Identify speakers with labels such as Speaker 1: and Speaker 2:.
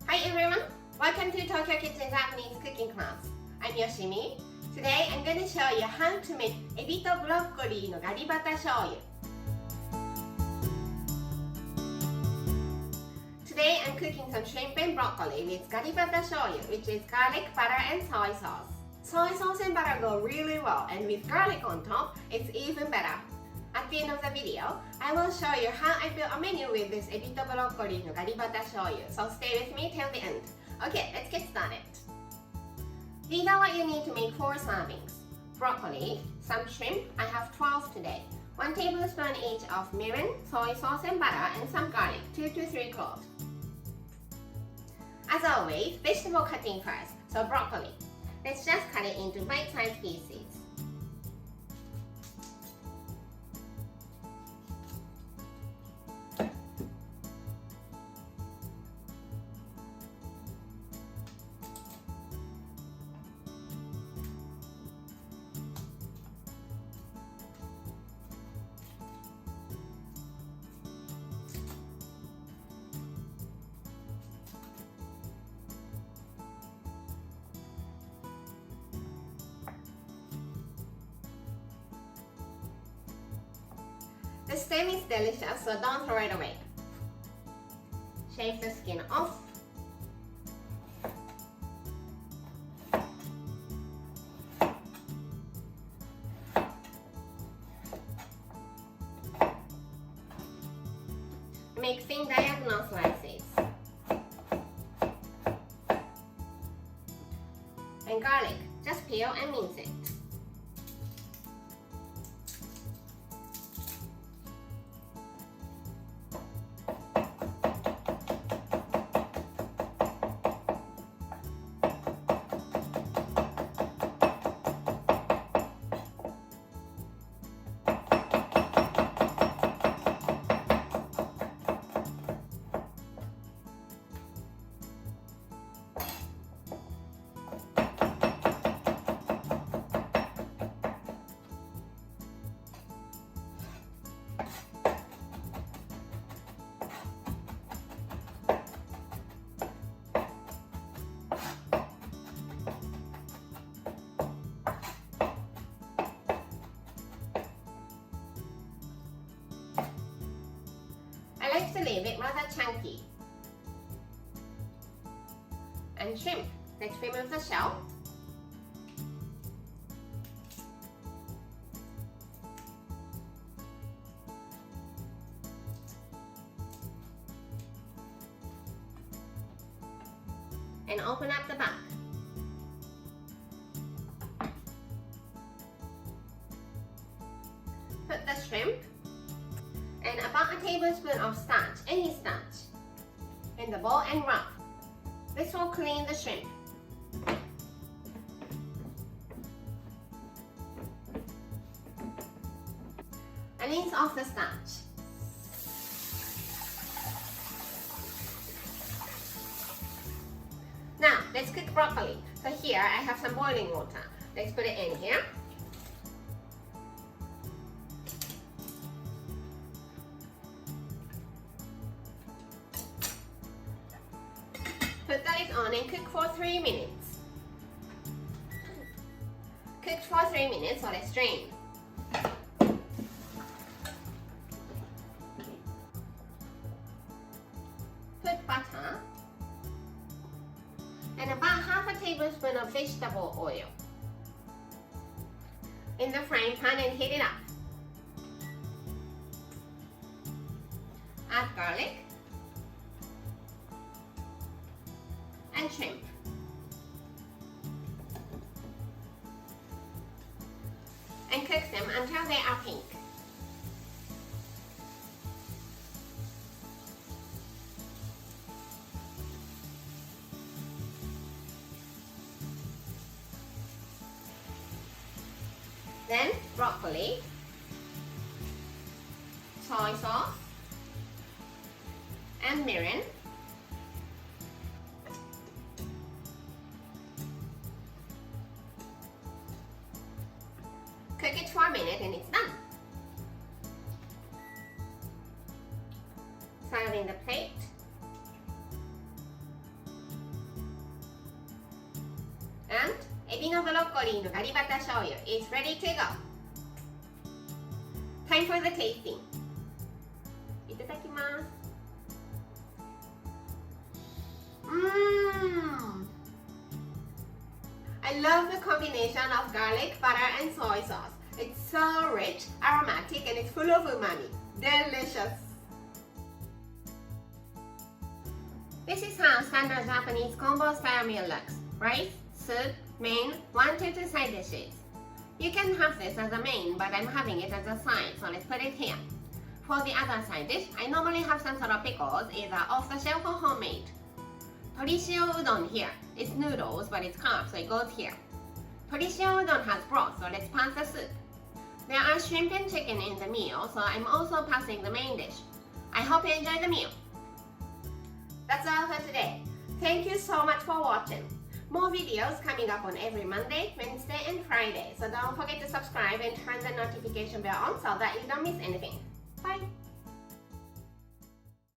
Speaker 1: Hi everyone! Welcome to Tokyo Kitchen Japanese cooking class. I'm Yoshimi. Today I'm going to show you how to make エビとブロッコリーのガリバタ醤油. Today I'm cooking some shrimp and broccoli with ガリバタ醤油, which is garlic, butter and soy sauce. Soy sauce and butter go really well, and with garlic on top, it's even better. At the end of the video, I will show you how I built a menu with this エビとブロッコリーのガリバタ醤油. So stay with me till the end. Okay, let's get started. These are what you need to make 4 servings. Broccoli, some shrimp, I have 12 today. 1 tablespoon each of mirin, soy sauce and butter, and some garlic, 2 to 3 cloves. As always, vegetable cutting first, so broccoli. Let's just cut it into bite-sized pieces. The stem is delicious, so don't throw it away. Shave the skin off. Make thin diagonal slices. And garlic, just peel and mince it. I like to leave it rather chunky. And shrimp, let's remove the shell. And open up the back. Put the shrimp and about a tablespoon of starch, any starch, in the bowl and rub. This will clean the shrimp. And rinse off the starch. Now, let's cook broccoli. So here I have some boiling water. Let's put it in here. Put the lid on and cook for 3 minutes. Cook for 3 minutes, so let's drain. Put butter and about half a tablespoon of vegetable oil in the frying pan and heat it up. Add garlic and shrimp. And cook them until they are pink. Then broccoli, soy sauce, and mirin. Cook it for a minute and it's done. Serve in the plate. エビのブロッコリーのガリバタ醤油 is ready to go. Time for the tasting. いただきます。I love the combination of garlic, butter and soy sauce. It's so rich, aromatic and it's full of umami. Delicious! This is how standard Japanese combo style meal looks. Rice, soup, main, 1 to 2 side dishes. You can have this as a main, but I'm having it as a side, so let's put it here. For the other side dish, I normally have some sort of pickles, either off the shelf or homemade. Torishio udon here. It's noodles, but it's carb, so it goes here. Torishio udon has broth, so let's pass the soup. There are shrimp and chicken in the meal, so I'm also passing the main dish. I hope you enjoy the meal. That's all for today. Thank you so much for watching. More videos coming up on every Monday, Wednesday and Friday, so don't forget to subscribe and turn the notification bell on so that you don't miss anything. Bye!